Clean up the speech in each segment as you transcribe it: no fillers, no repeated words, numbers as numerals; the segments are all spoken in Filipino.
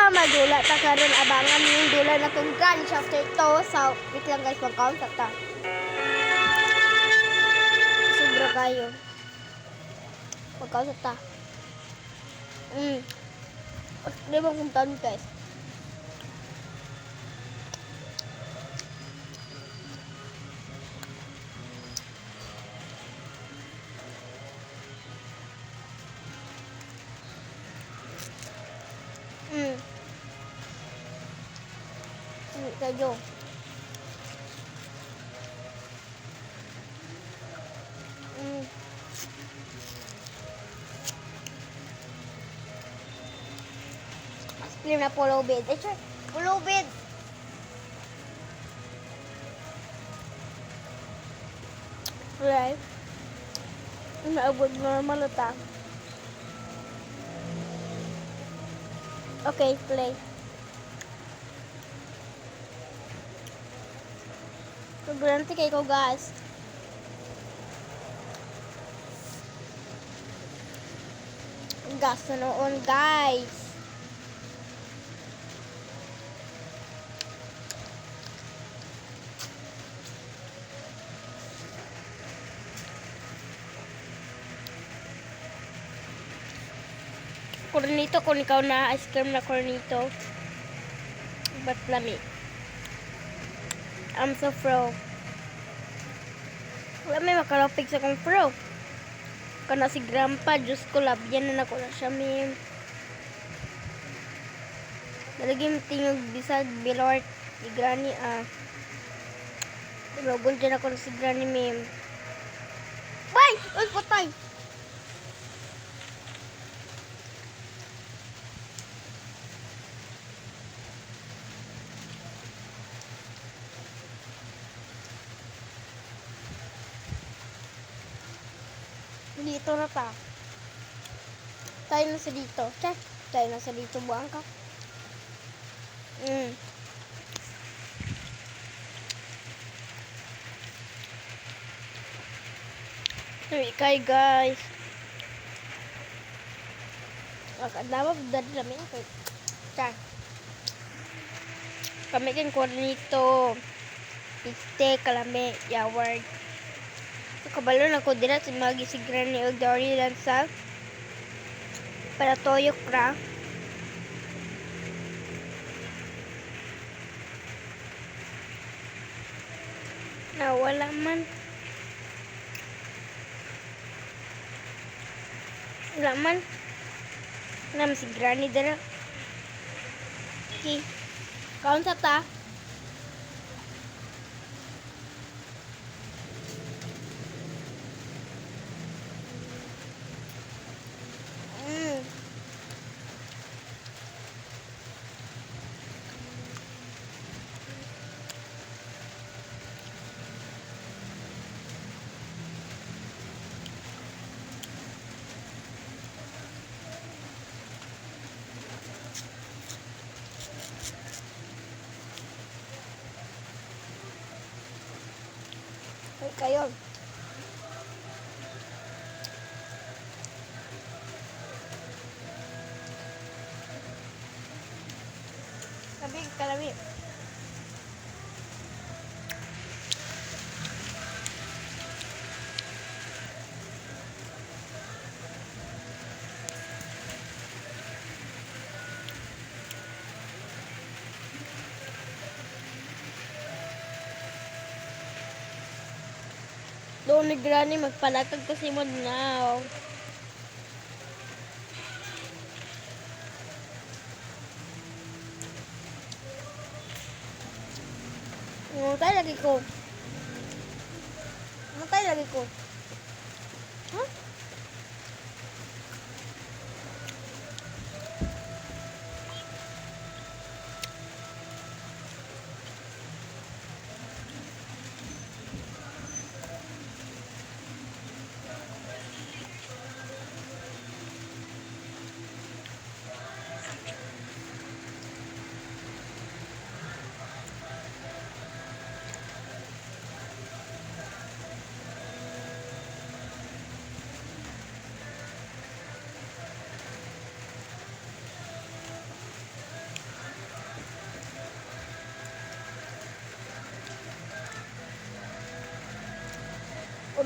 Magdula ta karon, abangan yung dula na kung crunch after to. So, wait lang guys, mag-count ta. Sobra kayo. Mag-count ta. Di ba kung count guys? Kayo. Clear na polo bed. Polo bed. Right. Naabot normal ata. Okay, play. Sobrang kay ko guys. Gas na noon guys. Cornito kung ikaw na ice cream na cornito. But lami. I'm so pro. Wala may makalapig sa kong pro. Kana si grandpa, Diyos ko, labyan na ako na siya, mim. Nalagim tingog bisag bilort ni granny, Tulogon dyan ako na si granny, mim. Bay! Uy, patay! Dito na ta. Tayo na sa dito. Check. Tayo na sa dito. Buang ka. Kay guys. Nakadawag dali namin. Check. Kami kan cornito. Piste, kalame, yaward. Kabalo na ko dila sa mga gisigran ni Ogdori lang sa para toyok ra. Wala man. Wala man. Wala man si Granny dala. Okay. Count sa ta. Kayo. Kalami. Doon ni Granny magpalakag kasi mo now. Matay lagi ko. Huh?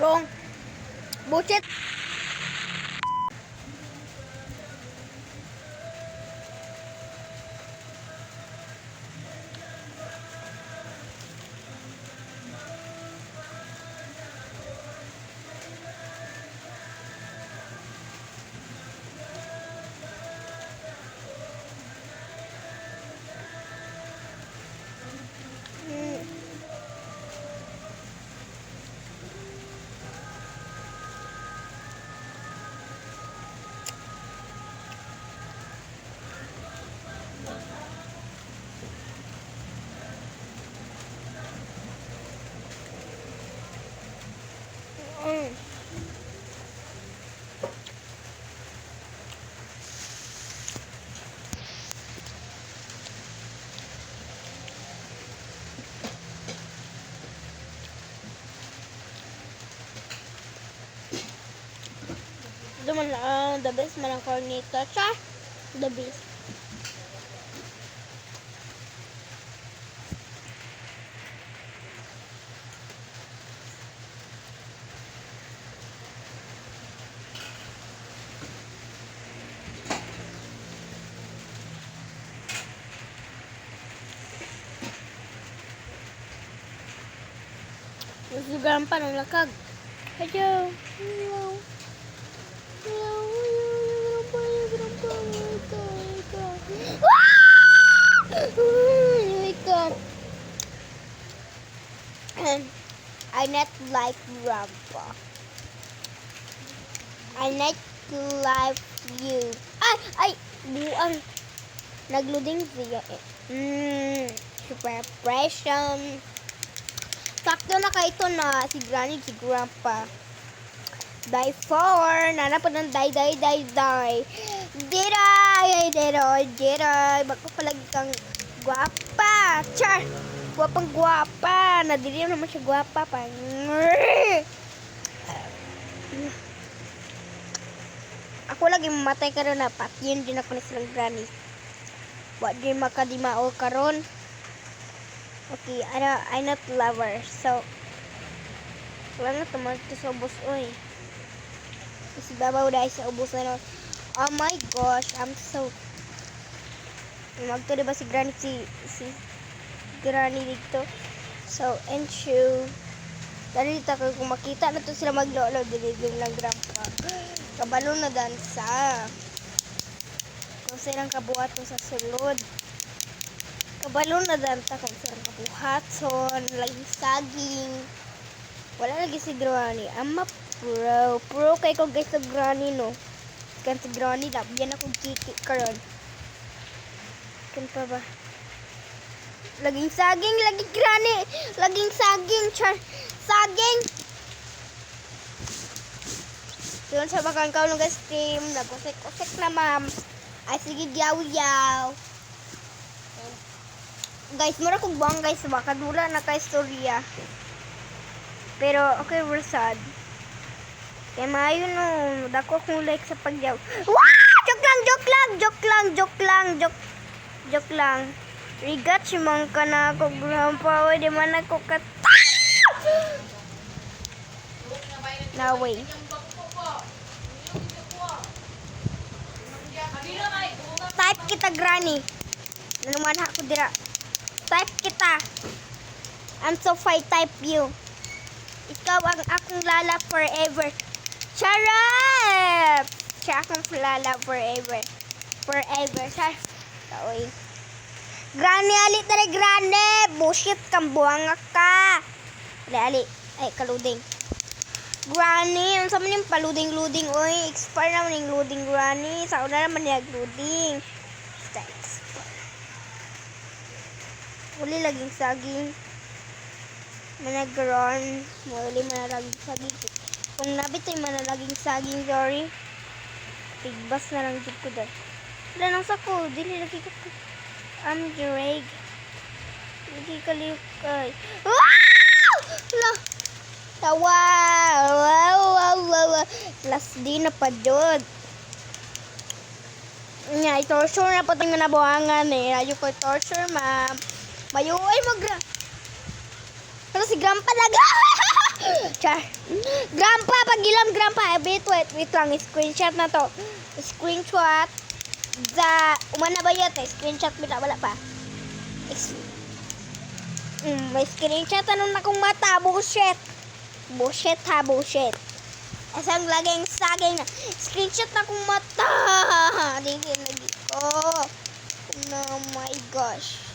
Wrong. Bullshit. Ito man the best man ang corneta siya. The best. Nasugaran pa ng lakag. Hello. Hello. Hello. I not like grandpa. I not like you. Ay, buang. Nagluding siya super pressure. Sakto na ka ito na si Granny, si Grandpa. Die for. Nanapad ng die. Diray. Baka palagi kang guwapa. Char. Guwapa. Nadiri naman siya guwapa pa. Ako lagi mamatay karon na patyin din ako na silang Granny. Wa di makadimao karon. Okay, I not lover. So, wala na tumal ito sa ubos, oy. Kasi babaw dahil sa ubos na. Oh my gosh, I'm so... Magto diba si Granny, si Granny dito. So, and shoe. Dali dito kung makita na to sila maglolo, diligim lang Grandpa. Kabalo na dansa. Kung silang kabuhaton sa sulod. Kabalo na danta kung silang kabuhaton, laging saging. Wala lagi si Granny. I'm a pro. Pro kay ko guys sa Granny, no? Kan si Granny, labyan akong kiki karon. Kan pa ba? Laging saging, laging Granny. Laging saging, char. Saging! Yun sa bakang kaulong stream. Nagkusik-kusik na, ma'am. Ay, sige, yaw-yaw. Guys, mura kong buwang guys. Baka dula na kay storya. Pero, okay, we're sad. Kaya maayo no. Dako akong like sa pagyaw. Wah! Joke lang. Rigat si ka na ako. Grandpa, di man ako kat... No way. Type kita Granny. Nanuman ako dira. Type kita. I'm so fight type you. Ikaw ang akong lala forever. Charap! Siya akong lala forever. Char. Oy. Granny, ali tari Granny. Bullshit kang buwang ka. Ali. Ay, kaluding. Granny, ano sa man yung paluding-luding? Oy, expire naman yung loading, Granny. Sa una naman yung loading. Uli laging saging. Managaron. Uli manalaging saging. Kung nabitoy manalaging saging, sorry. Tigbas na lang dito ko dahil. Wala nang sako. Dili lagi ka. I'm Drake. Lagi kalikay. Wow! Tawa! Wow! Last day na pa dod. Nga, i-torture na po itong nabuhangan eh. Ayaw ko i-torture, ma'am. Mayo, ay Pero si Grandpa Char. Grandpa, pagilam grandpa. Wait lang, screenshot na to. Screenshot. Umana ba yun? Screenshot wala pa. May screenshot anong na kong mata. Bullshit. Bullshit ha, bullshit. Asang laging saging na. Screenshot na kong mata. Dingin lagi ko. Oh my gosh.